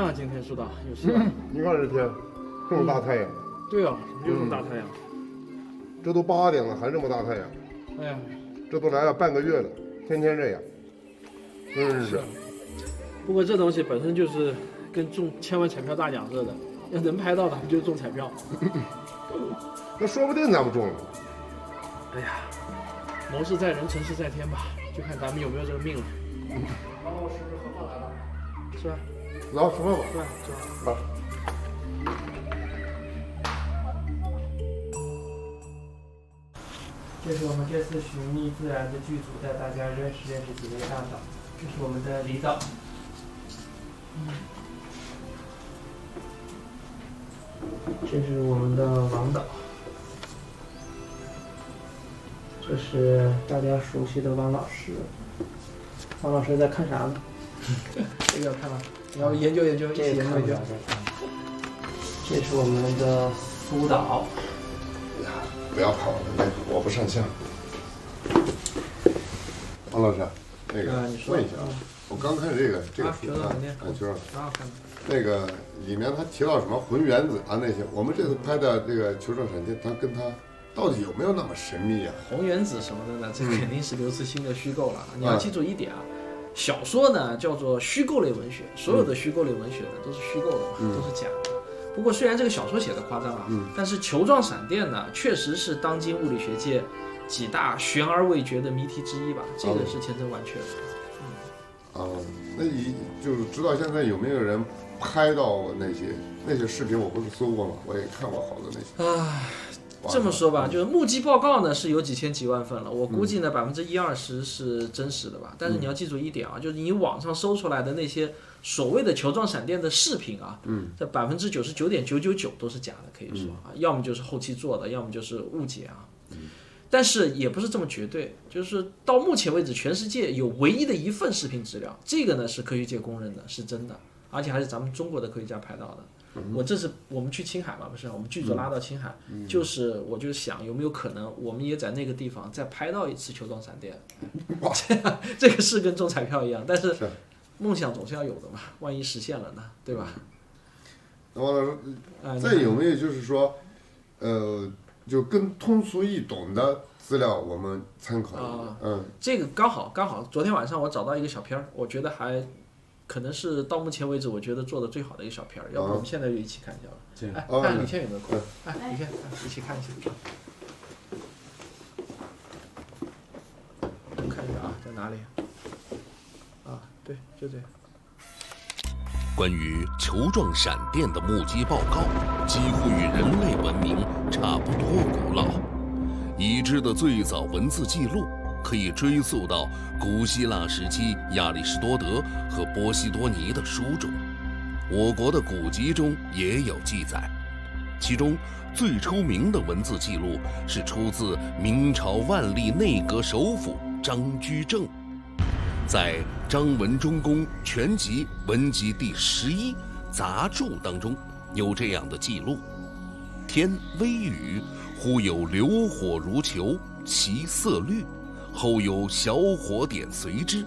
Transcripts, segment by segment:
啊，今天是的，有事啊。你看这天，这么大太阳。对啊，又这么大太阳。这都8点了，还这么大太阳。哎呀，这都来了半个月了，天天这样，真是。不过这东西本身就是跟中千万彩票大奖似的，要能拍到的不就中彩票？那说不定咱们中了。哎呀，谋事在人，成事在天吧，就看咱们有没有这个命了。王老师何况来了？是吧？走，吃饭吧。是吧？走。这是我们这次寻觅自然的剧组带大家认识认识几位大导，这是我们的李导。这是我们的王导，这是大家熟悉的王老师。王老师在看啥呢？这个要看吗？你要研究研究，一起研究研究。这是我们的苏导。不要跑了，那个我不上相。王老师，那个问一下啊，我刚看这个书啊，球上挺好看的。那个里面他提到什么混原子啊那些，我们这次拍的这个球状闪电，它跟它到底有没有那么神秘啊？红原子什么的呢？这肯定是刘慈欣的虚构了。你要记住一点啊，小说呢叫做虚构类文学，所有的虚构类文学呢都是虚构的嘛，都是假的。不过虽然这个小说写的夸张啊，但是球状闪电呢，确实是当今物理学界几大悬而未决的谜题之一吧，这个是千真万确的。那你就是知道现在有没有人拍到那些视频？我不是搜过吗？我也看过好多那些。这么说吧，就是目击报告呢是有几千几万份了，我估计呢1%-20%是真实的吧。但是你要记住一点啊，就是你网上搜出来的那些所谓的球状闪电的视频啊，这99.999%都是假的，可以说啊，要么就是后期做的，要么就是误解啊。但是也不是这么绝对，就是到目前为止，全世界有唯一的一份视频资料，这个呢是科学界公认的，是真的，而且还是咱们中国的科学家拍到的。这次我们去青海嘛，不是我们剧组拉到青海，就是我就想有没有可能，我们也在那个地方再拍到一次球状闪电，这个是跟中彩票一样，但是梦想总是要有的嘛，万一实现了呢，对吧？那王老师，再有没有就是说，就更通俗易懂的资料我们参考？这个刚好，昨天晚上我找到一个小片儿，我觉得还。可能是到目前为止我觉得做的最好的一个小片儿，要不我们现在就一起看一下吧。看李现有没有空？李现，一起看一下。我们看一下啊，在哪里？对，就这。关于球状闪电的目击报告，几乎与人类文明差不多古老。已知的最早文字记录可以追溯到古希腊时期亚里士多德和波西多尼的书中，我国的古籍中也有记载。其中最出名的文字记录是出自明朝万历内阁首辅张居正，在《张文忠公全集文集第11杂著》当中有这样的记录：天微雨，忽有流火如球，其色绿。后有小火点随之，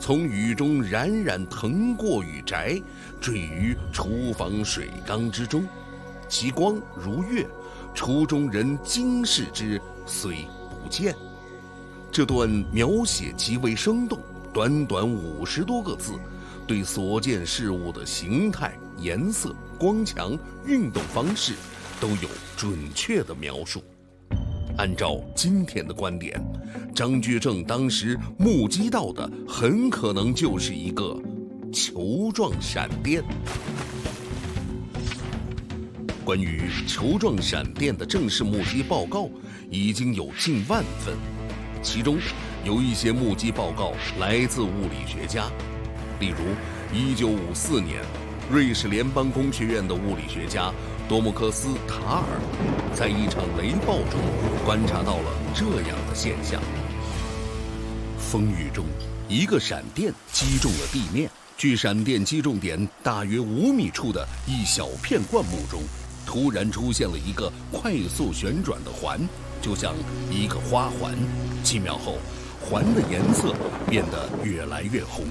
从雨中冉冉腾过雨宅，坠于厨房水缸之中，其光如月，厨中人惊视之，虽不见。这段描写极为生动，短短50多个字，对所见事物的形态、颜色、光强、运动方式都有准确的描述。按照今天的观点，张居正当时目击到的很可能就是一个球状闪电。关于球状闪电的正式目击报告已经有近万份，其中有一些目击报告来自物理学家，例如1954年，瑞士联邦工学院的物理学家多姆克斯·塔尔在一场雷暴中观察到了这样的现象：风雨中，一个闪电击中了地面，距闪电击中点大约5米处的一小片灌木中，突然出现了一个快速旋转的环，就像一个花环。几秒后，环的颜色变得越来越红，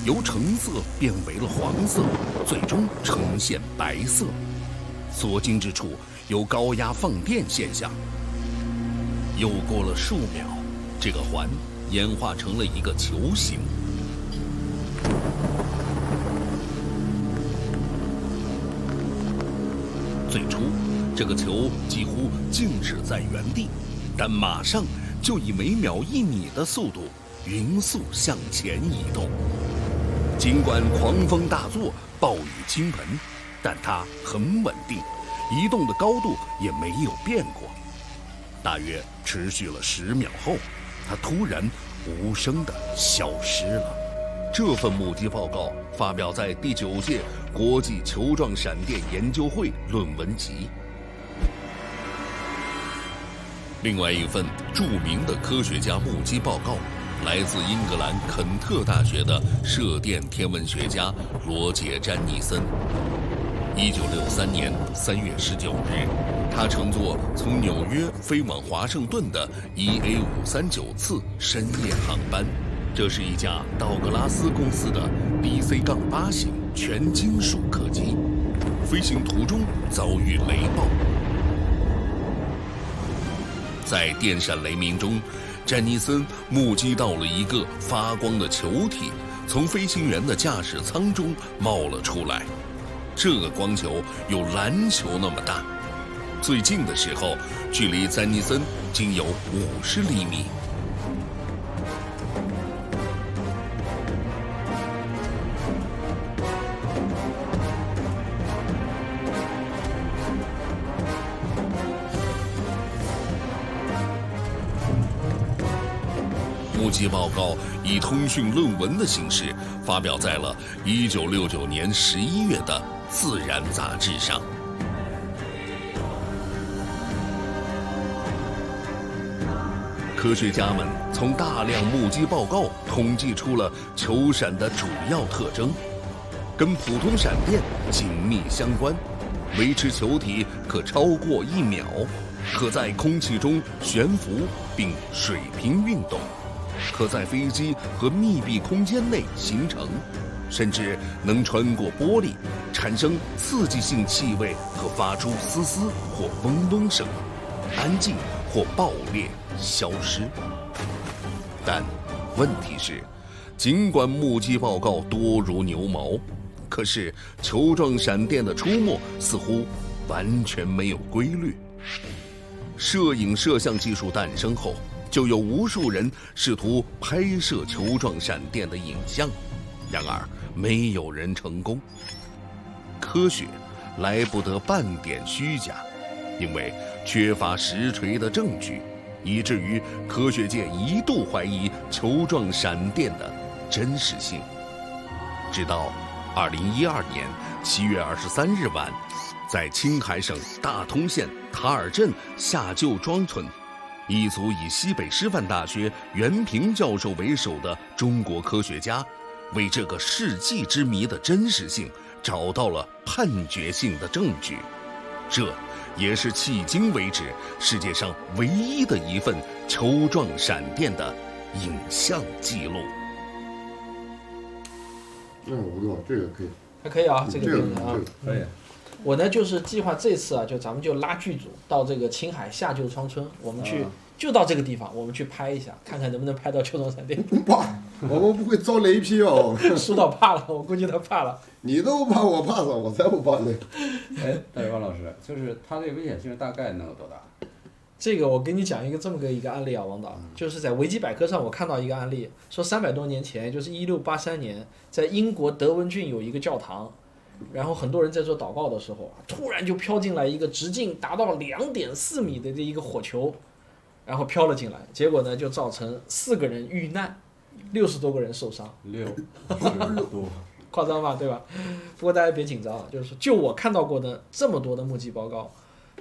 由橙色变为了黄色，最终呈现白色，所经之处有高压放电现象。又过了数秒，这个环演化成了一个球形。最初，这个球几乎静止在原地，但马上就以每秒1米的速度匀速向前移动。尽管狂风大作，暴雨倾盆，但它很稳定，移动的高度也没有变过。大约持续了10秒后，它突然无声地消失了。这份目击报告发表在第9届国际球状闪电研究会论文集。另外一份著名的科学家目击报告，来自英格兰肯特大学的射电天文学家罗杰·詹尼森。1963年3月19日，他乘坐从纽约飞往华盛顿的 EA539 次深夜航班，这是一架道格拉斯公司的 DC-8 型全金属客机，飞行途中遭遇雷暴。在电闪雷鸣中，詹尼森目击到了一个发光的球体从飞行员的驾驶舱中冒了出来。这个光球有篮球那么大，最近的时候距离詹尼森仅有50厘米。目击报告以通讯论文的形式发表在了1969年11月的《自然》杂志上。科学家们从大量目击报告统计出了球闪的主要特征，跟普通闪电紧密相关，维持球体可超过1秒，可在空气中悬浮并水平运动，可在飞机和密闭空间内形成，甚至能穿过玻璃，产生刺激性气味和发出嘶嘶或嗡嗡声，安静或爆裂消失。但问题是，尽管目击报告多如牛毛，可是球状闪电的出没似乎完全没有规律。摄影摄像技术诞生后，就有无数人试图拍摄球状闪电的影像，然而没有人成功。科学来不得半点虚假，因为缺乏实锤的证据，以至于科学界一度怀疑球状闪电的真实性。直到2012年7月23日晚，在青海省大通县塔尔镇下旧庄村，一组以西北师范大学袁平教授为首的中国科学家，为这个世纪之谜的真实性找到了判决性的证据。这也是迄今为止世界上唯一的一份球状闪电的影像记录。我懂，这个可以，还可以啊，这个可以啊，可以。我呢就是计划这次啊，就咱们就拉剧组到这个青海下旧庄村，我们去就到这个地方，我们去拍一下，看看能不能拍到球状闪电。怕，我们不会遭雷劈哦。苏导怕了，我估计他怕了。你都不怕，我怕啥？我才不怕雷。哎，大王老师，就是它这个危险性大概能有多大？这个我给你讲一个这么个一个案例啊，王导，就是在维基百科上我看到一个案例，说300多年前，就是1683年，在英国德文郡有一个教堂，然后很多人在做祷告的时候，突然就飘进来一个直径达到2.4米的这一个火球，然后飘了进来，结果呢就造成4个人遇难，60多个人受伤。60多。夸张吧，对吧？不过大家别紧张啊，就是就我看到过的这么多的目击报告，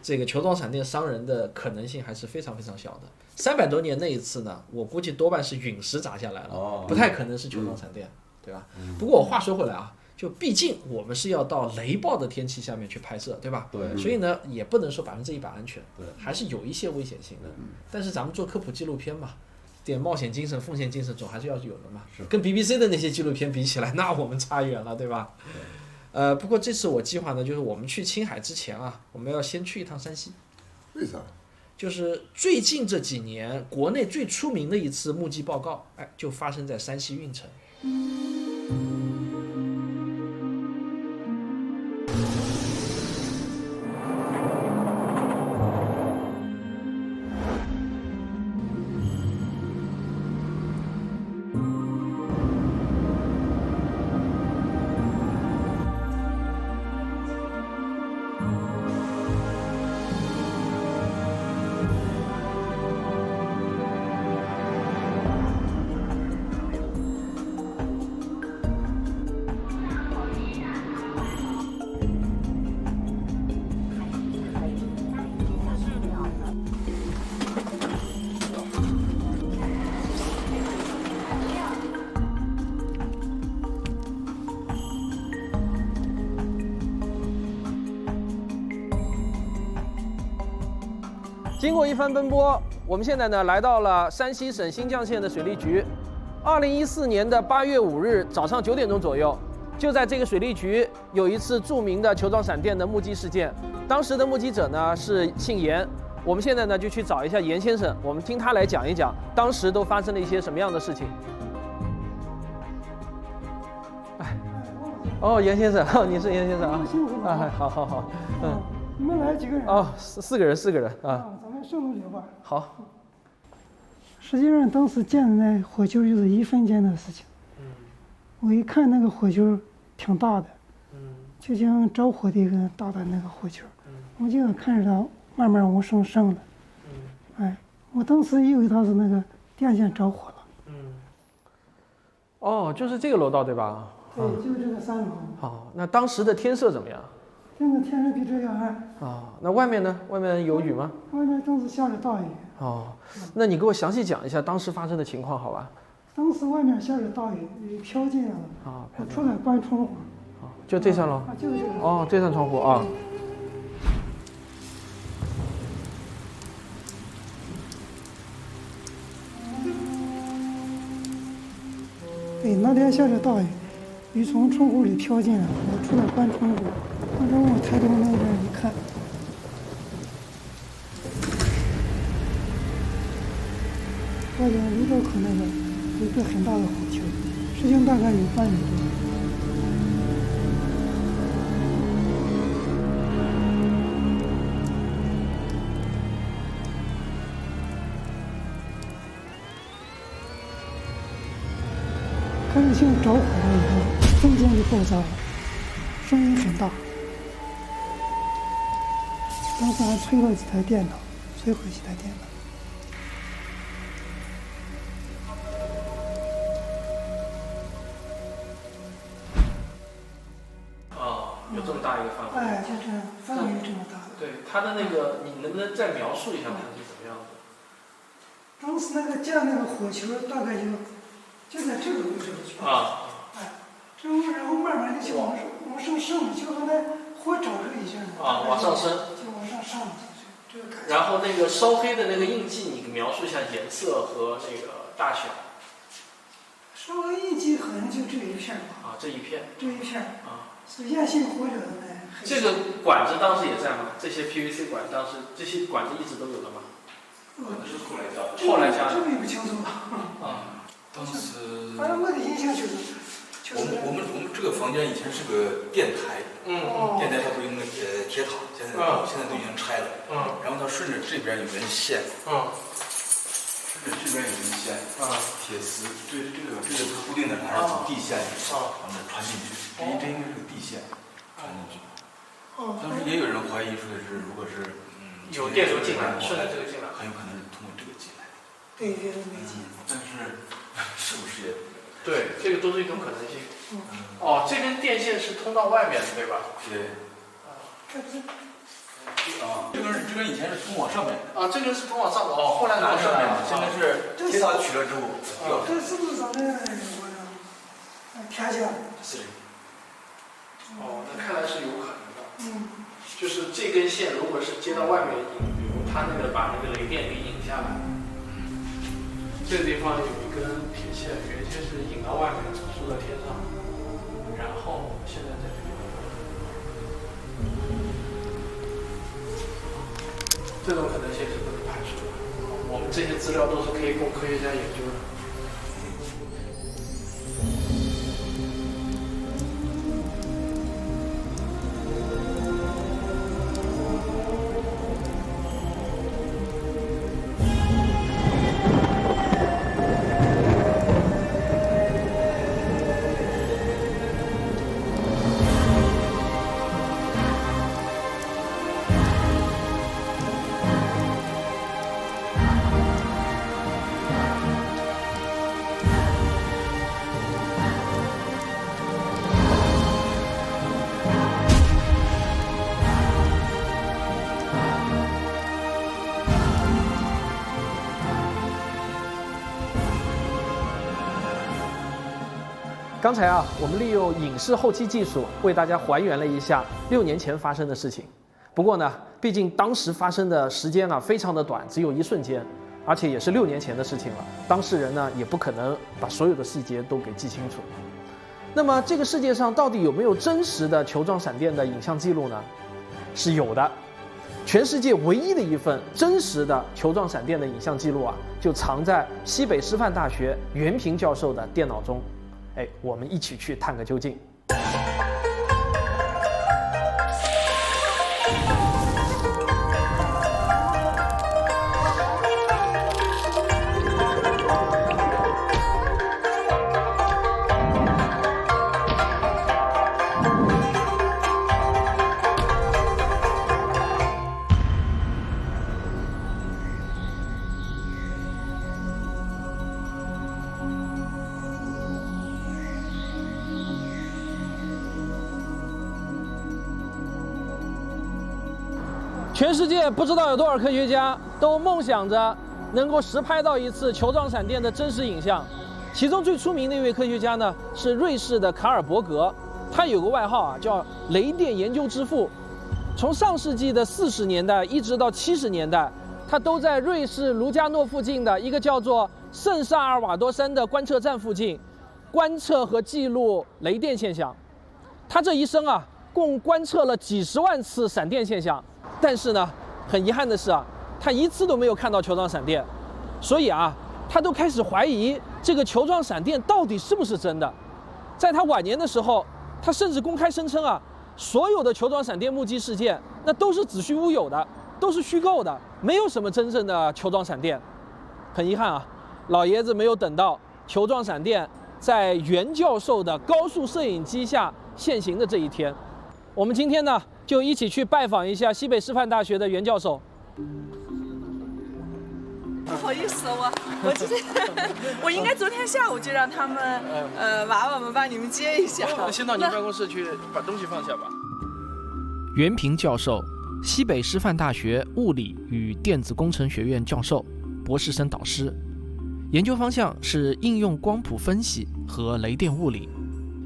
这个球状闪电伤人的可能性还是非常非常小的。300多年那一次呢，我估计多半是陨石砸下来了，不太可能是球状闪电，对吧？不过我话说回来啊，就毕竟我们是要到雷暴的天气下面去拍摄，对吧？对。所以呢，也不能说100%安全，还是有一些危险性的。但是咱们做科普纪录片嘛，点冒险精神、奉献精神总还是要有的嘛。跟 BBC 的那些纪录片比起来，那我们差远了，对吧？不过这次我计划呢，就是我们去青海之前啊，我们要先去一趟山西。为啥？就是最近这几年国内最出名的一次目击报告，就发生在山西运城。经过一番奔波，我们现在呢来到了山西省新绛县的水利局。2014年的8月5日早上9点钟左右，就在这个水利局有一次著名的球状闪电的目击事件。当时的目击者呢是姓严，我们现在呢就去找一下严先生，我们听他来讲一讲当时都发生了一些什么样的事情。哦，严先生，你是严先生啊？辛苦了啊！好，你们来几个人？哦，4个人啊。咱们顺路聊吧。好。实际上当时见的那火球就是1分间的事情。我一看那个火球挺大的，就像着火的一个大的那个火球，我就看着它慢慢往上升的。我当时以为它是那个电线着火了。哦，就是这个楼道对吧？对，就是这个3楼。好，那当时的天色怎么样？现在天色比这要暗。那外面呢？外面有雨吗？外面当时下着大雨。那你给我详细讲一下当时发生的情况，好吧？当时外面下着大雨，雨飘进来了。我出来关窗户。就这扇楼。就是这个。哦，这扇窗户啊。对，那天下着大雨，雨从窗户里飘进来，我出来关窗户，关窗户抬头那边一看，发现楼道口那个有一个很大的火球，直径大概有半米多。开始性着火了以后，中间就爆炸了，声音很大。当时还摧了几台电脑，摧毁几台电脑。有这么大一个范围。就这样，范围这么大。对，它的那个，你能不能再描述一下它是怎么样的？当时那个见那个火球大概就在这个位置去。之后然后慢慢的就往上升，就和那火着了一下。往上升。就往上上，这个感觉。然后那个烧黑的那个印记，你描述一下颜色和那个大小。烧黑印记好像就这一片吧。这一片。这一片。是焰性火者的那。这个管子当时也在吗？这些 PVC 管当时这些管子一直都有的吗？可能是后来加的。后来加的。这个也不清楚了。当时。反正我的印象就是。我们这个房间以前是个电台，电台它不用那个铁塔，现在都已经拆了，然后它顺着这边有根线，顺着这边有根线，铁丝，这个是固定的，还是从地线往那传进去，这应该是个地线传进去。当时也有人怀疑说的是，如果是有电流进来，顺着这个进来，很有可能是通过这个进来。对，没进。但是是不是也？对，这个都是一种可能性。这根电线是通到外面的，对吧？对。这根以前是通往上面的。这根是通往上的。后来拿上面的。现在是铁塔取了之后。这是不是咱们天线？是。那看来是有可能的。就是这根线如果是接到外面引流，它那个把那个雷电给引下来。这个地方有一根铁线，原先是引到外面，输到天上，然后现在在这里。这种可能性是不能排除的。我们这些资料都是可以供科学家研究的。刚才啊，我们利用影视后期技术为大家还原了一下6年前发生的事情。不过呢，毕竟当时发生的时间啊非常的短，只有一瞬间，而且也是6年前的事情了。当事人呢也不可能把所有的细节都给记清楚。那么这个世界上到底有没有真实的球状闪电的影像记录呢？是有的。全世界唯一的一份真实的球状闪电的影像记录啊，就藏在西北师范大学袁平教授的电脑中。哎，我们一起去探个究竟。全世界不知道有多少科学家都梦想着能够实拍到一次球状闪电的真实影像。其中最出名的一位科学家呢，是瑞士的卡尔伯格，他有个外号啊，叫雷电研究之父。从上世纪的40年代一直到70年代，他都在瑞士卢加诺附近的一个叫做圣萨尔瓦多山的观测站附近观测和记录雷电现象。他这一生啊，共观测了几十万次闪电现象。但是呢，很遗憾的是啊，他一次都没有看到球状闪电，所以啊，他都开始怀疑这个球状闪电到底是不是真的。在他晚年的时候，他甚至公开声称啊，所有的球状闪电目击事件那都是子虚乌有的，都是虚构的，没有什么真正的球状闪电。很遗憾啊，老爷子没有等到球状闪电在袁教授的高速摄影机下现形的这一天。我们今天呢，就一起去拜访一下西北师范大学的袁教授。不好意思，我今天我应该昨天下午就让他们娃娃们帮你们接一下。先到您办公室去把东西放下吧。袁平教授，西北师范大学物理与电子工程学院教授，博士生导师，研究方向是应用光谱分析和雷电物理。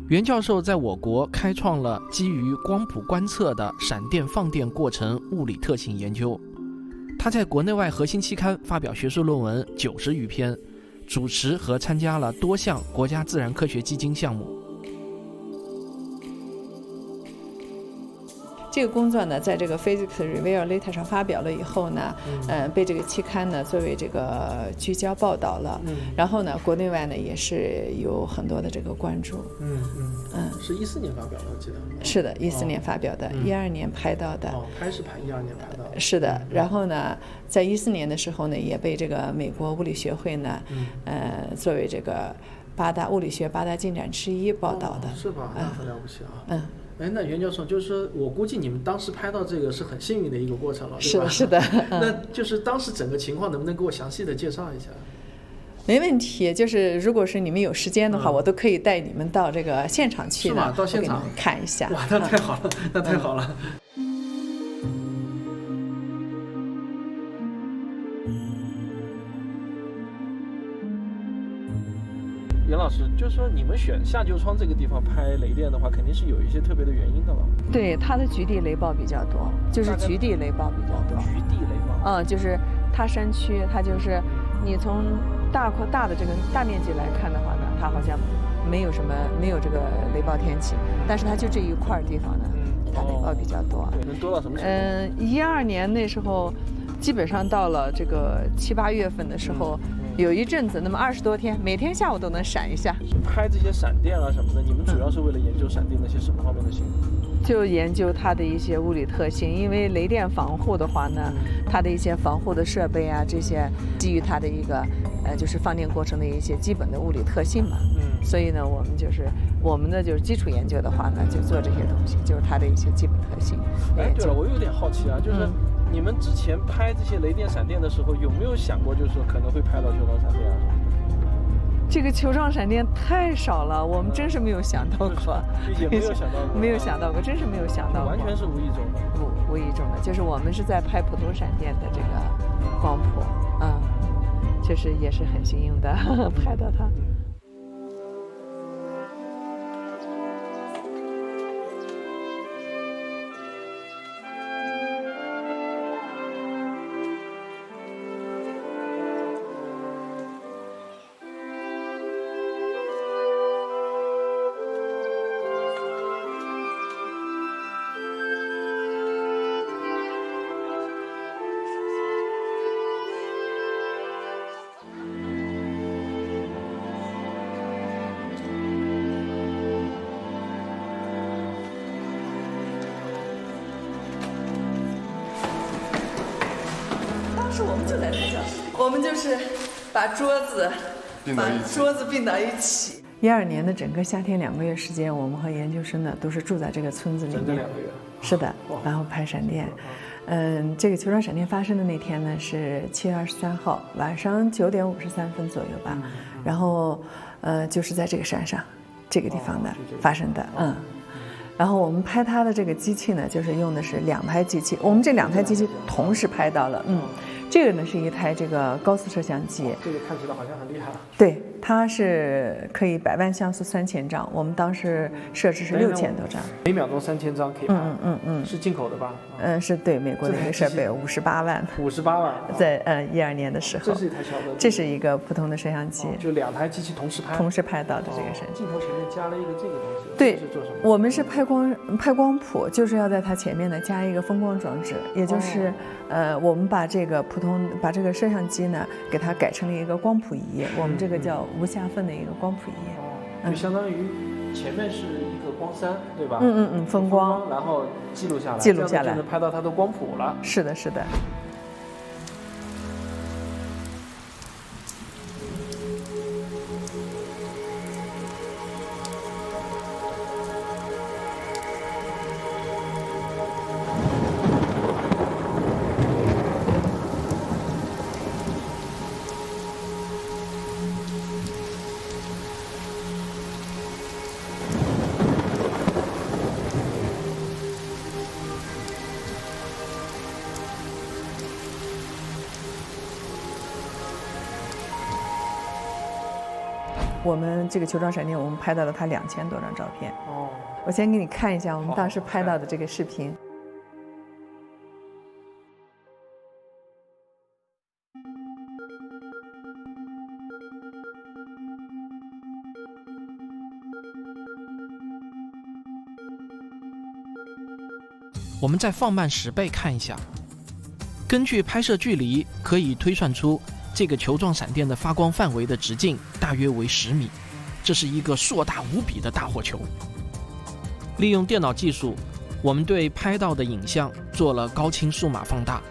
袁教授在我国开创了基于光谱观测的闪电放电过程物理特性研究。他在国内外核心期刊发表学术论文90余篇，主持和参加了多项国家自然科学基金项目。这个工作呢，在这个 Physics Review Letter 上发表了以后呢，被这个期刊呢作为这个聚焦报道了。然后呢，国内外呢也是有很多的这个关注。是14年发表的，我记得。是的，14年发表的，12年拍到的。拍是拍12年拍到的。是的，然后呢，在14年的时候呢，也被这个美国物理学会呢，作为这个物理学8大进展之一报道的。是吧？那很了不起啊。那袁教授，就是说我估计你们当时拍到这个是很幸运的一个过程了，对吧？是的。那就是当时整个情况能不能给我详细的介绍一下？没问题，就是如果是你们有时间的话，我都可以带你们到这个现场去呢，到现场看一下。哇，那太好了，那太好了。袁老师，就是说你们选下旧窗这个地方拍雷电的话，肯定是有一些特别的原因的了。对，它的局地雷暴比较多，就是局地雷暴比较多。局地雷暴。就是它山区，它就是你从大的这个大面积来看的话呢，它好像没有这个雷暴天气，但是它就这一块地方呢，打雷暴比较多。对，能多到什么程度？12年那时候，基本上到了这个7、8月份的时候，有一阵子，那么20多天，每天下午都能闪一下。拍这些闪电啊什么的，你们主要是为了研究闪电的一些什么方面的性能？就研究它的一些物理特性，因为雷电防护的话呢，它的一些防护的设备啊，这些基于它的一个就是放电过程的一些基本的物理特性嘛。所以呢，我们的就是基础研究的话呢，就做这些东西，就是它的一些基本特性。哎，对了，我有点好奇啊，就是你们之前拍这些雷电闪电的时候，有没有想过，就是说可能会拍到球状闪电啊？这个球状闪电太少了，我们真是没有想到过，也没有想到过，没有想到过，真是没有想到过，完全是无意中的，无意中的，就是我们是在拍普通闪电的这个光谱，就是也是很幸运的拍到它。我们就在这教室里，我们就是把桌子并到一起。12年的整个夏天2个月时间，我们和研究生呢都是住在这个村子里面。整整2个月。是的，然后拍闪电。这个球状闪电发生的那天呢是7月23号晚上9点53分左右吧。然后就是在这个山上这个地方的发生的。然后我们拍它的这个机器呢，就是用的是2台机器，我们这2台机器同时拍到了。这个呢是一台这个高速摄像机，这个看起来好像很厉害。对，它是可以100万像素3000张，我们当时设置是6000多张，每秒钟3000张可以拍。是进口的吧？是对美国的一个设备，58万。58万，在12年的时候。这是一台小的。这是一个普通的摄像机，就2台机器同时拍到的这个闪电。镜头前面加了一个这个东西。对，是做什么？我们是拍光谱，就是要在它前面呢加一个风光装置，也就是我们把这个这个摄像机呢给它改成了一个光谱仪，我们这个叫无瑕分的一个光谱仪。就相当于前面是一个光栅，对吧？风光，然后记录下来，就能拍到它的光谱了。是的，是的。我们这个球状闪电，我们拍到了它2000多张照片。我先给你看一下我们当时拍到的这个视频。我们再放慢10倍看一下，根据拍摄距离可以推算出这个球状闪电的发光范围的直径大约为10米，这是一个硕大无比的大火球。利用电脑技术，我们对拍到的影像做了高清数码放大，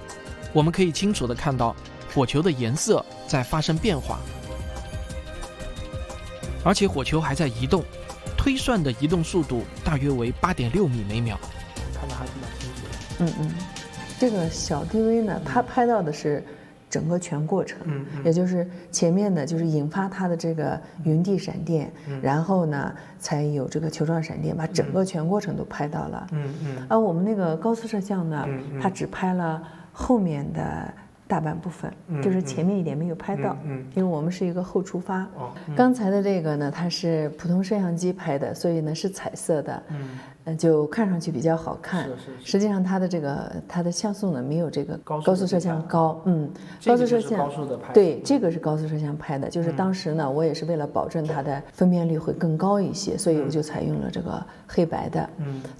我们可以清楚地看到火球的颜色在发生变化，而且火球还在移动，推算的移动速度大约为8.6米每秒。看得还是蛮清楚的。这个小 DV 呢，它拍到的是整个全过程，也就是前面呢就是引发它的这个云地闪电，然后呢才有这个球状闪电，把整个全过程都拍到了。而我们那个高速摄像呢，它只拍了后面的大半部分，就是前面一点没有拍到，因为我们是一个后出发。哦，刚才的这个呢，它是普通摄像机拍的，所以呢是彩色的，就看上去比较好看。是。实际上它的像素呢没有这个高速摄像高，高速摄像对，这个是高速摄像拍的，就是当时呢我也是为了保证它的分辨率会更高一些，所以我就采用了这个黑白的，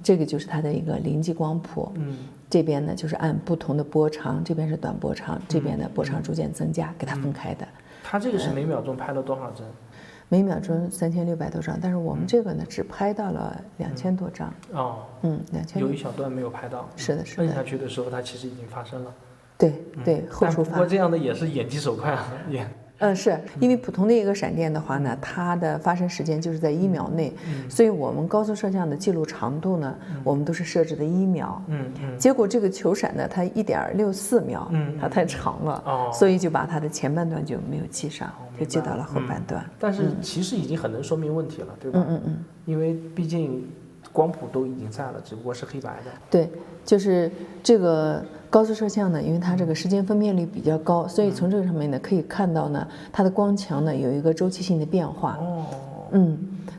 这个就是它的一个临近光谱，这边呢就是按不同的波长，这边是短波长，这边的波长逐渐增加，给它分开的。它这个是每秒钟拍了多少帧？每秒钟3600多张，但是我们这个呢只拍到了2000多张。2000。有一小段没有拍到。是的，是的。摁下去的时候，它其实已经发生了。对，后出发。不过这样的也是眼疾手快啊，也。是因为普通的一个闪电的话呢，它的发生时间就是在1秒内，所以我们高速摄像的记录长度呢，我们都是设置的1秒。结果这个球闪呢，它1.64秒，它太长了，所以就把它的前半段就没有记上，就记到了后半段。但是其实已经很能说明问题了，对吧？因为毕竟光谱都已经在了，只不过是黑白的。对，就是这个高速摄像呢，因为它这个时间分辨率比较高，所以从这个上面呢可以看到呢，它的光强呢有一个周期性的变化。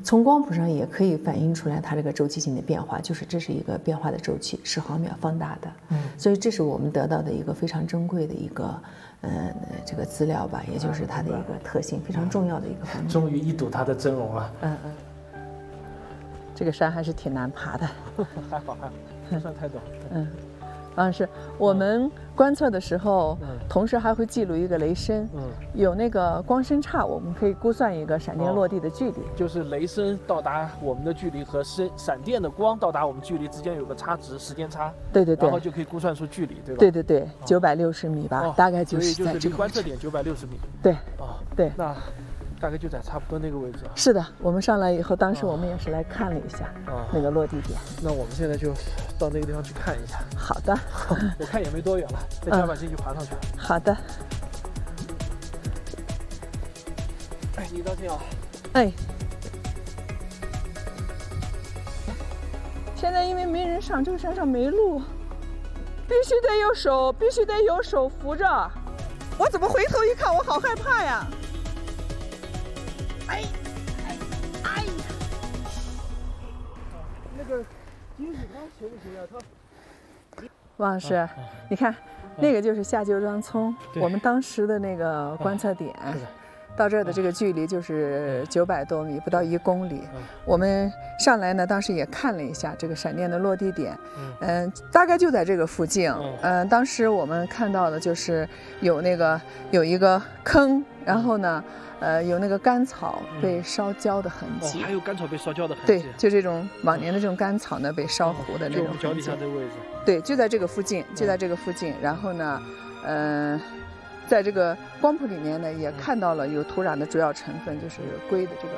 从光谱上也可以反映出来它这个周期性的变化，就是这是一个变化的周期，10毫秒放大的。所以这是我们得到的一个非常珍贵的一个这个资料吧，也就是它的一个特性，非常重要的一个方面。终于一睹它的真容啊！这个山还是挺难爬的。还好，不算太陡。是我们观测的时候，同时还会记录一个雷声，有那个光声差，我们可以估算一个闪电落地的距离，就是雷声到达我们的距离和闪电的光到达我们距离之间有个差值，时间差。对，然后就可以估算出距离，对吧？对，960米吧，大概就是在这个离观测点960米。对，那大概就在差不多那个位置。是的，我们上来以后，当时我们也是来看了一下那个落地点。那我们现在就到那个地方去看一下。好的。我看也没多远了，再加把劲就爬上去。好的。你当心啊。现在因为没人上，这个山上没路，必须得有手扶着。我怎么回头一看，我好害怕呀！那个金属它行不行啊？王老师，你看，那个就是下旧庄村，我们当时的那个观测点，到这儿的这个距离就是900多米，不到1公里。我们上来呢，当时也看了一下这个闪电的落地点，大概就在这个附近。当时我们看到的就是有一个坑，然后呢，有那个干草被烧焦的痕迹。还有干草被烧焦的痕迹。对，就这种往年的这种干草呢，被烧糊的那种痕迹。就我们脚底下这个位置。对，就在这个附近，然后呢，在这个光谱里面呢，也看到了有土壤的主要成分就是硅的这个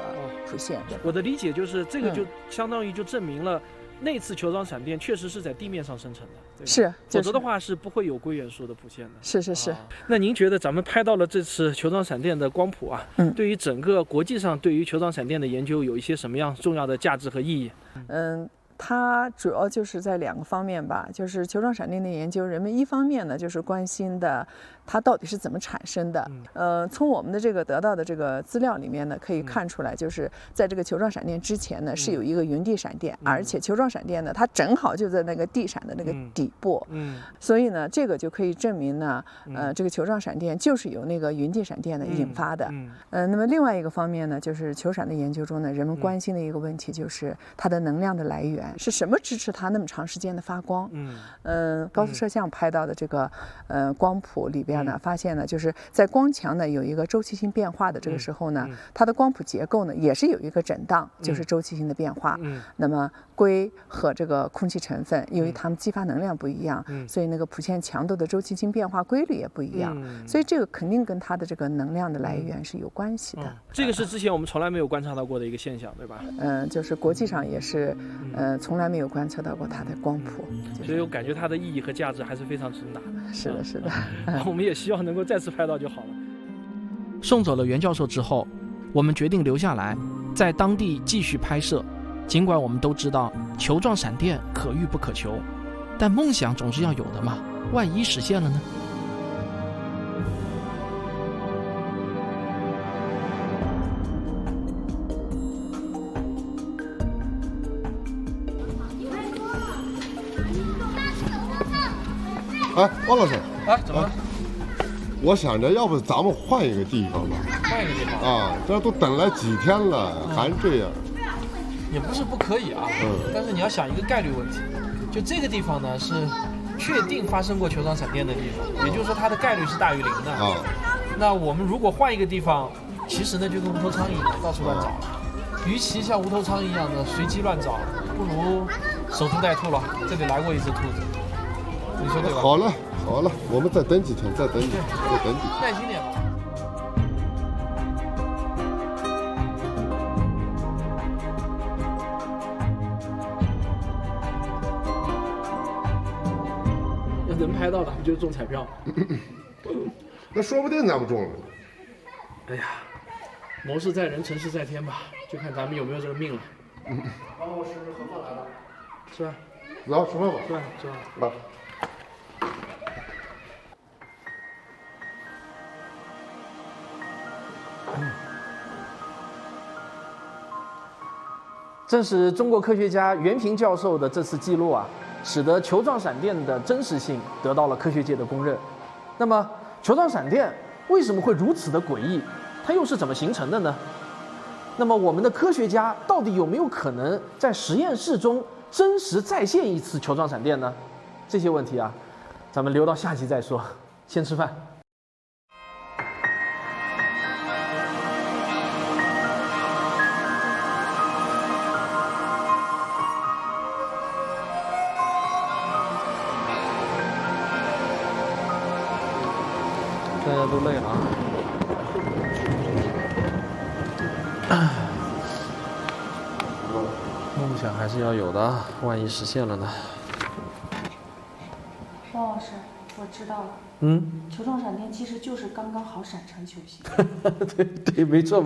谱线。我的理解就是这个就相当于就证明了那次球状闪电确实是在地面上生成的，对吧？是，否则的话是不会有硅元素的谱线的。是。那您觉得咱们拍到了这次球状闪电的光谱啊，对于整个国际上对于球状闪电的研究有一些什么样重要的价值和意义？它主要就是在2个方面吧，就是球状闪电的研究，人们一方面呢就是关心的它到底是怎么产生的。从我们的这个得到的这个资料里面呢，可以看出来，就是在这个球状闪电之前呢，是有一个云地闪电，而且球状闪电呢，它正好就在那个地闪的那个底部，所以呢，这个就可以证明呢，这个球状闪电就是由那个云地闪电呢引发的。那么另外一个方面呢，就是球闪的研究中呢，人们关心的一个问题就是它的能量的来源。是什么支持它那么长时间的发光？高速摄像拍到的这个光谱里边呢，发现呢，就是在光强呢有一个周期性变化的这个时候呢，它的光谱结构呢也是有一个震荡，就是周期性的变化。那么硅和这个空气成分，由于它们激发能量不一样，所以那个谱线强度的周期性变化规律也不一样。所以这个肯定跟它的这个能量的来源是有关系的。这个是之前我们从来没有观察到过的一个现象，对吧？就是国际上也是，从来没有观测到过它的光谱，所以我感觉它的意义和价值还是非常重大的。是的。我们也希望能够再次拍到就好了。送走了袁教授之后，我们决定留下来，在当地继续拍摄。尽管我们都知道球状闪电可遇不可求，但梦想总是要有的嘛，万一实现了呢？哎，王老师，哎，怎么了？我想着要不咱们换一个地方吧？换一个地方啊，这都等了几天了，还这样。也不是不可以啊，但是你要想一个概率问题，就这个地方呢是确定发生过球状闪电的地方，也就是说它的概率是大于0的。啊，那我们如果换一个地方，其实呢就跟无头苍蝇一样，到处乱找了。与其像无头苍蝇一样的随机乱找，不如守株待兔了。这里来过一只兔子，你说对吧？好了好了，我们再等几天，再等几天，再等几天，耐心点吧。能拍到的就中彩票，那说不定咱们中了。哎呀，谋事在人，成事在天吧，就看咱们有没有这个命了。王老师何方来的？是吧？走，吃饭吧。是吧？是吧？来。正是中国科学家袁平教授的这次记录啊，使得球状闪电的真实性得到了科学界的公认。那么，球状闪电为什么会如此的诡异？它又是怎么形成的呢？那么，我们的科学家到底有没有可能在实验室中真实再现一次球状闪电呢？这些问题啊，咱们留到下集再说。先吃饭。大家都累了啊！梦想还是要有的，万一实现了呢？汪老师，我知道了。球状闪电其实就是刚刚好闪成球形。对，没错，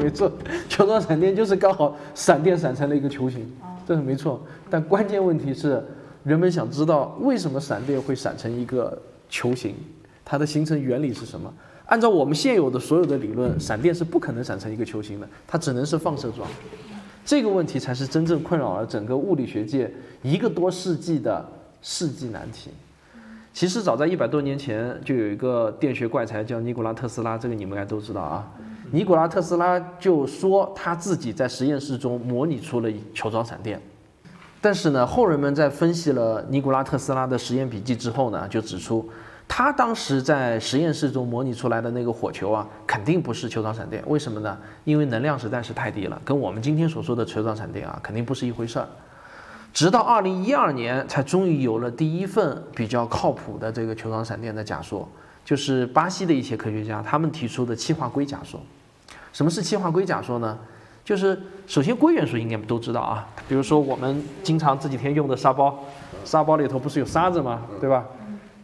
球状闪电就是刚好闪电闪成了一个球形，这是没错。但关键问题是，人们想知道为什么闪电会闪成一个球形，它的形成原理是什么？按照我们现有的所有的理论，闪电是不可能闪成一个球形的，它只能是放射状。这个问题才是真正困扰了整个物理学界1个多世纪的世纪难题。其实早在100多年前，就有一个电学怪才叫尼古拉特斯拉，这个你们应该都知道啊。尼古拉特斯拉就说他自己在实验室中模拟出了球状闪电。但是呢，后人们在分析了尼古拉特斯拉的实验笔记之后呢，就指出他当时在实验室中模拟出来的那个火球啊，肯定不是球状闪电。为什么呢？因为能量实在是太低了，跟我们今天所说的球状闪电啊，肯定不是一回事儿。直到2012年，才终于有了第一份比较靠谱的这个球状闪电的假说，就是巴西的一些科学家他们提出的气化硅假说。什么是气化硅假说呢？就是首先硅元素应该都知道啊，比如说我们经常这几天用的沙包，沙包里头不是有沙子吗？对吧？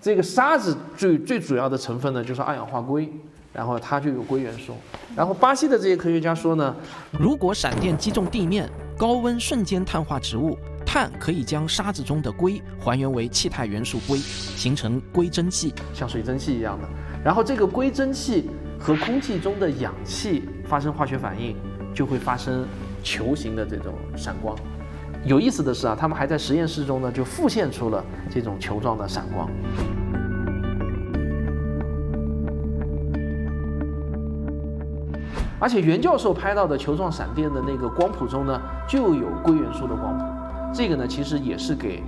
这个沙子最主要的成分呢，就是二氧化硅，然后它就有硅元素。然后巴西的这些科学家说呢，如果闪电击中地面，高温瞬间碳化植物，碳可以将沙子中的硅还原为气态元素硅，形成硅蒸气，像水蒸气一样的。然后这个硅蒸气和空气中的氧气发生化学反应，就会发生球形的这种闪光。有意思的是啊，他们还在实验室中呢就复现出了这种球状的闪光。而且袁教授拍到的球状闪电的那个光谱中呢，就有硅元素的光谱。这个呢，其实也是给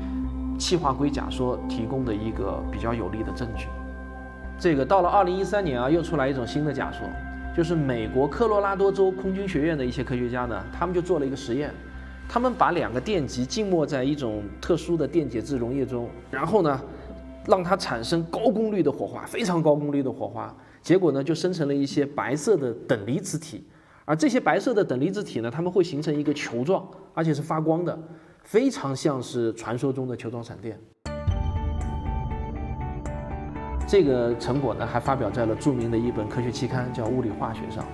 气化硅假说提供的一个比较有力的证据。这个到了2013年啊，又出来一种新的假说，就是美国科罗拉多州空军学院的一些科学家呢，他们就做了一个实验。他们把2个电极浸没在一种特殊的电解质溶液中，然后呢，让它产生高功率的火花，非常高功率的火花。结果呢，就生成了一些白色的等离子体，而这些白色的等离子体呢，它们会形成一个球状，而且是发光的，非常像是传说中的球状闪电。这个成果呢，还发表在了著名的一本科学期刊，叫《物理化学》上。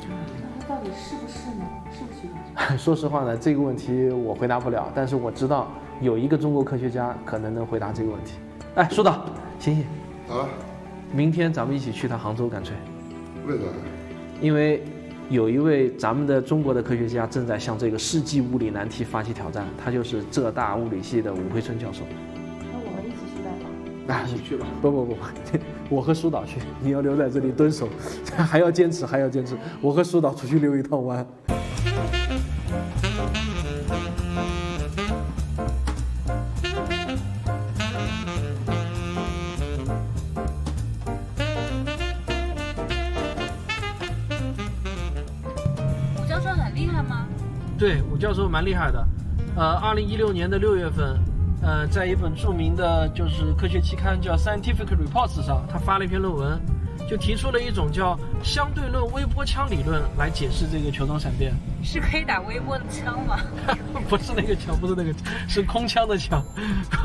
那它到底是不是呢？是不是球状闪电？说实话呢，这个问题我回答不了，但是我知道有一个中国科学家可能能回答这个问题。哎，舒导，醒醒！啊，明天咱们一起去趟杭州，干脆。为啥？因为有一位咱们的中国的科学家正在向这个世纪物理难题发起挑战，他就是浙大物理系的伍辉春教授。那我们一起去拜访。你去吧。不，我和苏导去，你要留在这里蹲守，还要坚持。我和苏导出去溜一趟弯。武教授很厉害吗？对，武教授蛮厉害的。2016年的6月份，在一本著名的就是科学期刊叫《Scientific Reports》上，他发了一篇论文，就提出了一种叫相对论微波枪理论来解释这个球状闪电。是可以打微波的枪吗？不是那个枪，是空枪的枪。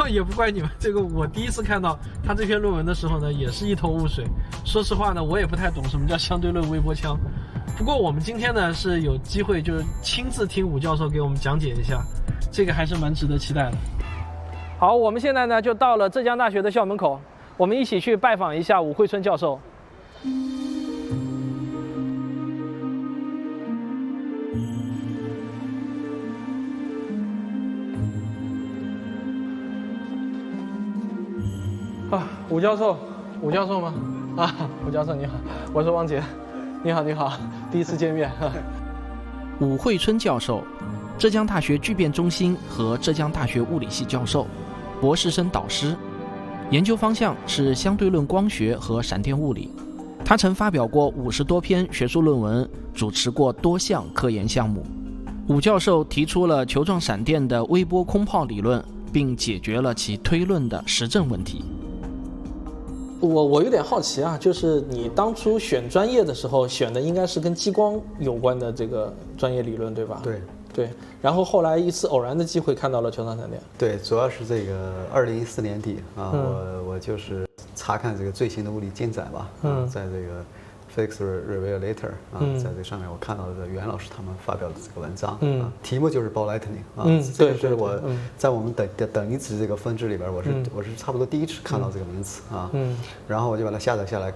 也不怪你们，这个我第一次看到他这篇论文的时候呢，也是一头雾水。说实话呢，我也不太懂什么叫相对论微波枪。不过我们今天呢是有机会就是亲自听武教授给我们讲解一下，这个还是蛮值得期待的。好，我们现在呢就到了浙江大学的校门口，我们一起去拜访一下武惠春教授。武教授吗？武教授你好，我是汪杰。你好，第一次见面。武惠春教授，浙江大学聚变中心和浙江大学物理系教授，博士生导师，研究方向是相对论光学和闪电物理。他曾发表过50多篇学术论文，主持过多项科研项目。武教授提出了球状闪电的微波空泡理论，并解决了其推论的实证问题。我有点好奇啊，就是你当初选专业的时候选的应该是跟激光有关的这个专业理论，对吧？对。然后后来一次偶然的机会看到了球状闪电。对，主要是这个2014年底啊，我就是查看这个最新的物理进展吧，在这个 Physics Revelator 在这上面我看到的袁老师他们发表的这个文章，题目就是 Ball Lightning 这个是我在我们等离子这个分支里边，我是差不多第一次看到这个名词啊，然后我就把它下载下来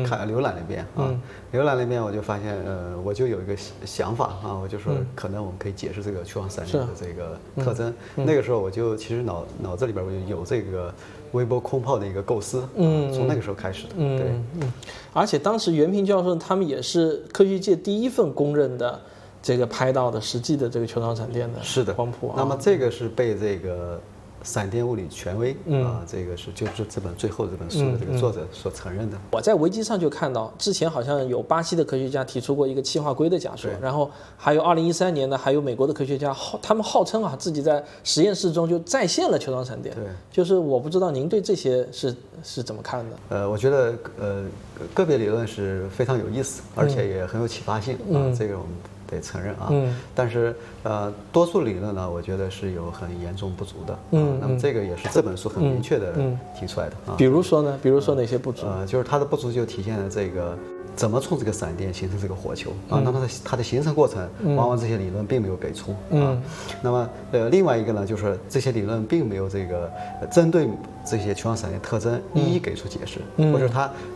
看浏览了一遍浏览了一遍我就发现我就有一个想法啊，我就说可能我们可以解释这个球状闪电的这个特征。那个时候我就其实脑子里边我有这个微波空泡的一个构思，从那个时候开始的。对，而且当时袁平教授他们也是科学界第一份公认的这个拍到的实际的这个球状闪电的光谱。那么这个是被这个闪电物理权威这个是就是这本最后这本书的这个作者所承认的。我在维基上就看到，之前好像有巴西的科学家提出过一个气化硅的假说，然后还有2013年呢，还有美国的科学家他们号称自己在实验室中就再现了球状闪电。对，就是我不知道您对这些是怎么看的？我觉得个别理论是非常有意思，而且也很有启发性这个我们得承认啊，但是多数理论呢，我觉得是有很严重不足的。那么这个也是这本书很明确的提出来的。比如说呢？比如说哪些不足？就是它的不足就体现了这个怎么从这个闪电形成这个火球啊？那它的形成过程，往往这些理论并没有给出啊。那么另外一个呢，就是这些理论并没有这个针对这些球状闪电特征一一给出解释，或者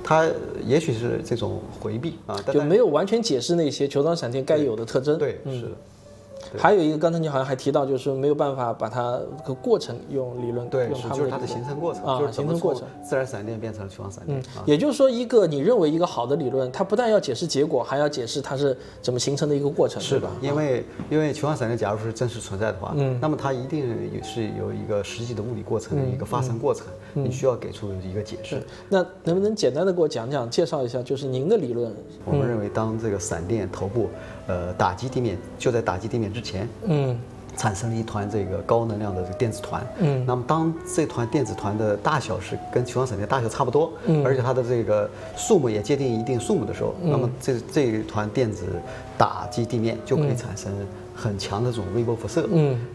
它也许是这种回避啊，就没有完全解释那些球状闪电该有的特征。对，是的。还有一个，刚才你好像还提到，就是没有办法把它个过程用理论就是它的形成过程就是形成过程，自然闪电变成球状闪电。也就是说，一个你认为一个好的理论，它不但要解释结果，还要解释它是怎么形成的一个过程，是吧？因为球状闪电假如是真实存在的话，那么它一定也是有一个实际的物理过程的一个发生过程，你需要给出一个解释。那能不能简单的给我介绍一下，就是您的理论？我们认为，当这个闪电头部打击地面，就在打击地面之前，产生了一团这个高能量的这个电子团，那么当这团电子团的大小是跟球状闪电大小差不多，而且它的这个数目也界定一定数目的时候，那么这一团电子打击地面就可以产生很强的这种微波辐射，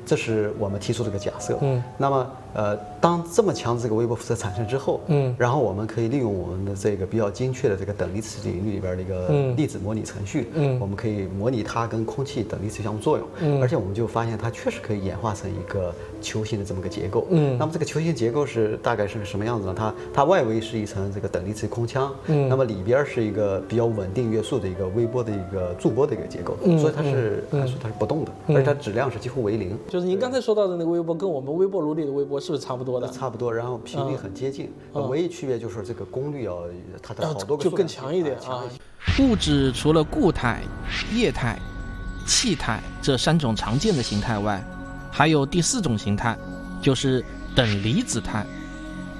这是我们提出的一个假设。那么当这么强的这个微波辐射产生之后，然后我们可以利用我们的这个比较精确的这个等离子领域里边的一个粒子模拟程序，我们可以模拟它跟空气等离子相互作用，而且我们就发现它确实可以演化成一个球形的这么个结构。那么这个球形结构是大概是什么样子呢？它外围是一层这个等离子空腔，那么里边是一个比较稳定约束的一个微波的一个驻波的一个结构，所以它是不动的，而且它质量是几乎为零。就是您刚才说到的那个微波，跟我们微波炉里的微波是不是差不多的？差不多，然后频率很接近，唯一区别就是这个功率它的好多个就更强一点啊。物质除了固态、液态、气态这3种常见的形态外，还有第4种形态，就是等离子态。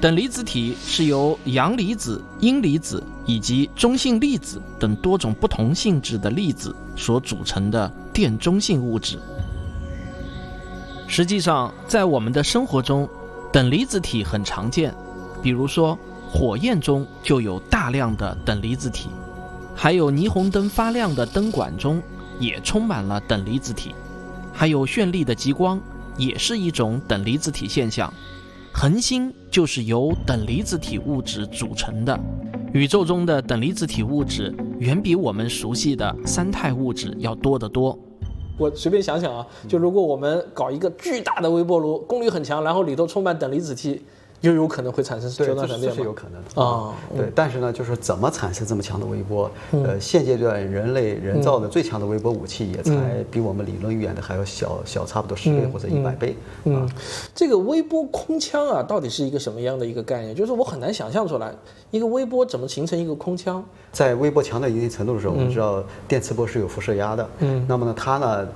等离子体是由阳离子、阴离子以及中性粒子等多种不同性质的粒子所组成的电中性物质。实际上，在我们的生活中，等离子体很常见，比如说火焰中就有大量的等离子体，还有霓虹灯发亮的灯管中也充满了等离子体，还有绚丽的极光也是一种等离子体现象。恒星就是由等离子体物质组成的，宇宙中的等离子体物质远比我们熟悉的3态物质要多得多。我随便想想啊，就如果我们搞一个巨大的微波炉，功率很强，然后里头充满等离子体，又有可能会产生球状闪电吗？这是有可能的啊。对，但是呢，就是怎么产生这么强的微波？现阶段人造的最强的微波武器也才比我们理论预言的还要小差不多10倍或者100倍。这个微波空腔啊，到底是一个什么样的一个概念？就是我很难想象出来，一个微波怎么形成一个空腔？在微波强到一定程度的时候，我们知道电磁波是有辐射压的。那么呢，它呢？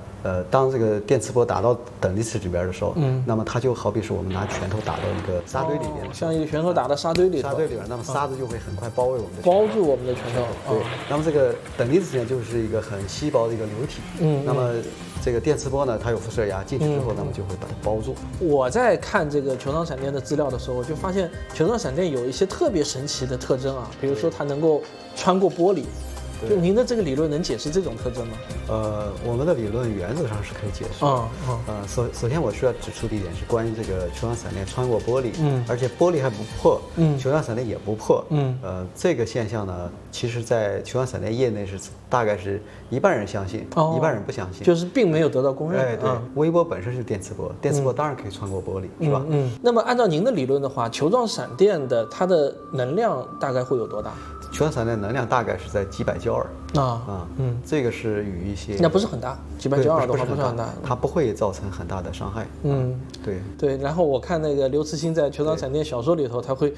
当这个电磁波打到等离子里边的时候，那么它就好比是我们拿拳头打到一个沙堆里边，像一个拳头打到沙堆里边，那么沙子就会很快包围我们的，包住我们的拳头。对，那么这个等离子呢，就是一个很稀薄的一个流体。那么这个电磁波呢，它有辐射压进去之后，那么就会把它包住。我在看这个球状闪电的资料的时候，就发现球状闪电有一些特别神奇的特征啊，比如说它能够穿过玻璃。就您的这个理论能解释这种特征吗？我们的理论原则上是可以解释的。首先我需要指出的一点是关于这个球状闪电穿过玻璃，而且玻璃还不破，球状闪电也不破。这个现象呢，其实在球状闪电业内是大概是一半人相信，一半人不相信，就是并没有得到公认。对，微波本身是电磁波，电磁波当然可以穿过玻璃，是吧？那么按照您的理论的话，球状闪电的它的能量大概会有多大？球状闪电能量大概是在几百焦耳这个是与一些那不是很大，几百焦耳的话不是很大，它不会造成很大的伤害。对。然后我看那个刘慈欣在《球状闪电》小说里头，他会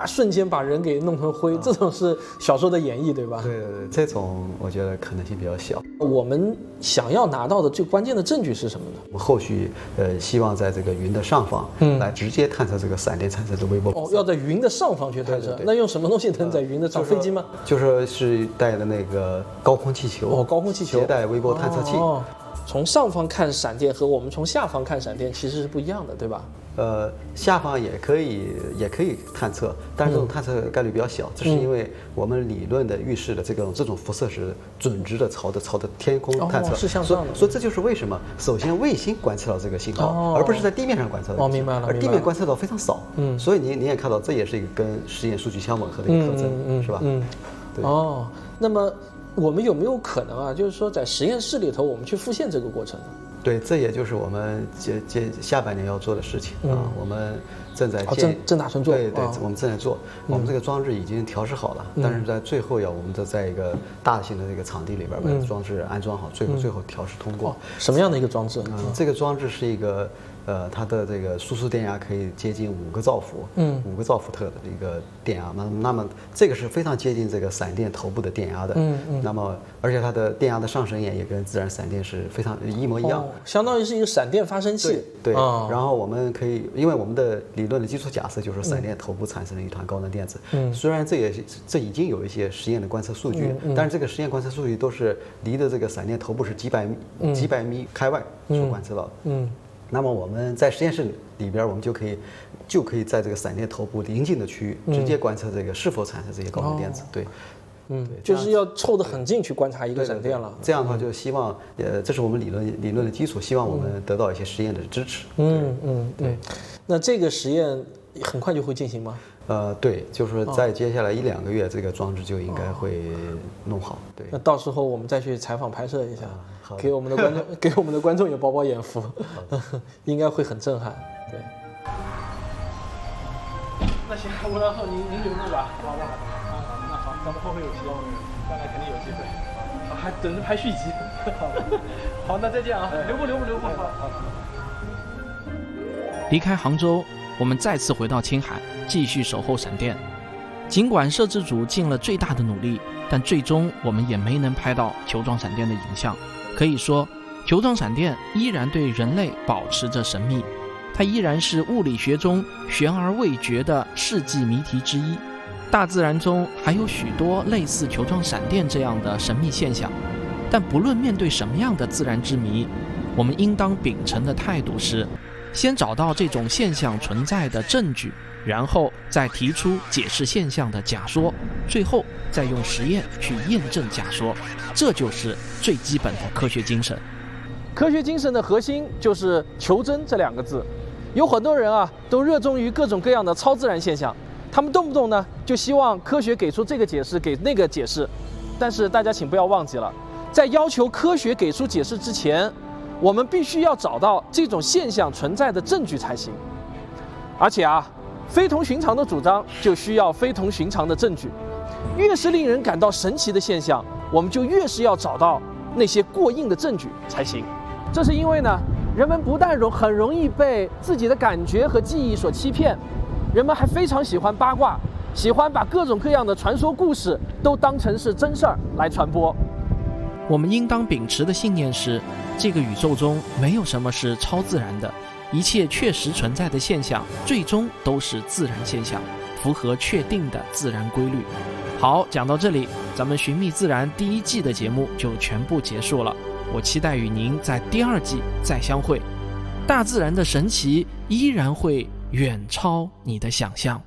瞬间把人给弄成灰，这种是小说的演绎，对吧？对，这种我觉得可能性比较小。我们想要拿到的最关键的证据是什么呢？我们后续希望在这个云的上方来直接探测这个闪电产生的微波。要在云的上方去探测。那用什么东西能在云的上？飞机吗？就是带的那个高空气球。高空气球携带微波探测器。从上方看闪电和我们从下方看闪电其实是不一样的，对吧？下方也可以探测，但是这种探测概率比较小，这是因为我们理论的预示的这种辐射是准直的朝着天空探测，是向上的。所以这就是为什么首先卫星观测到这个信号，而不是在地面上观测到。明白了。而地面观测到非常少，所以你也看到，这也是一个跟实验数据相吻合的一个特征，是吧？对。那么我们有没有可能啊，就是说在实验室里头我们去复现这个过程呢？对，这也就是我们下半年要做的事情我们正在正打算做。对，我们正在做。我们这个装置已经调试好了，但是在最后我们在一个大型的这个场地里边把装置安装好，最后调试通过。什么样的一个装置？这个装置是一个它的这个输出电压可以接近5个兆伏，5个兆伏特的一个电压。那么这个是非常接近这个闪电头部的电压的。那么而且它的电压的上升也跟自然闪电是非常一模一样，相当于是一个闪电发生器。对。然后我们可以，因为我们的理论的基础假设就是闪电头部产生了一团高能电子。虽然这已经有一些实验的观测数据，但是这个实验观测数据都是离的这个闪电头部是几百米开外所观测到的。那么我们在实验室里边，我们就可以在这个闪电头部临近的区域直接观测这个是否产生这些高能电子。对，就是要凑得很近去观察一个闪电了。这样的话，就希望这是我们理论的基础，希望我们得到一些实验的支持。对。那这个实验很快就会进行吗？对，就是在接下来1-2个月，这个装置就应该会弄好。对，那到时候我们再去采访拍摄一下，给我们的观众也饱饱眼福，应该会很震撼。对。那行，吴老师您留步吧。好，那好，咱们后会有期，将来肯定有机会。还等着拍续集。好，那再见啊！留步。好。离开杭州，我们再次回到青海，继续守候闪电。尽管摄制组尽了最大的努力，但最终我们也没能拍到球状闪电的影像。可以说，球状闪电依然对人类保持着神秘，它依然是物理学中悬而未决的世纪谜题之一。大自然中还有许多类似球状闪电这样的神秘现象，但不论面对什么样的自然之谜，我们应当秉承的态度是：先找到这种现象存在的证据，然后再提出解释现象的假说，最后再用实验去验证假说。这就是最基本的科学精神。科学精神的核心就是求真这2个字。有很多人都热衷于各种各样的超自然现象，他们动不动呢就希望科学给出这个解释，给那个解释。但是大家请不要忘记了，在要求科学给出解释之前，我们必须要找到这种现象存在的证据才行。而且非同寻常的主张就需要非同寻常的证据。越是令人感到神奇的现象，我们就越是要找到那些过硬的证据才行。这是因为呢，人们不但很容易被自己的感觉和记忆所欺骗，人们还非常喜欢八卦，喜欢把各种各样的传说故事都当成是真事儿来传播。我们应当秉持的信念是，这个宇宙中没有什么是超自然的，一切确实存在的现象最终都是自然现象，符合确定的自然规律。好，讲到这里，咱们寻觅自然第1季的节目就全部结束了。我期待与您在第2季再相会。大自然的神奇依然会远超你的想象。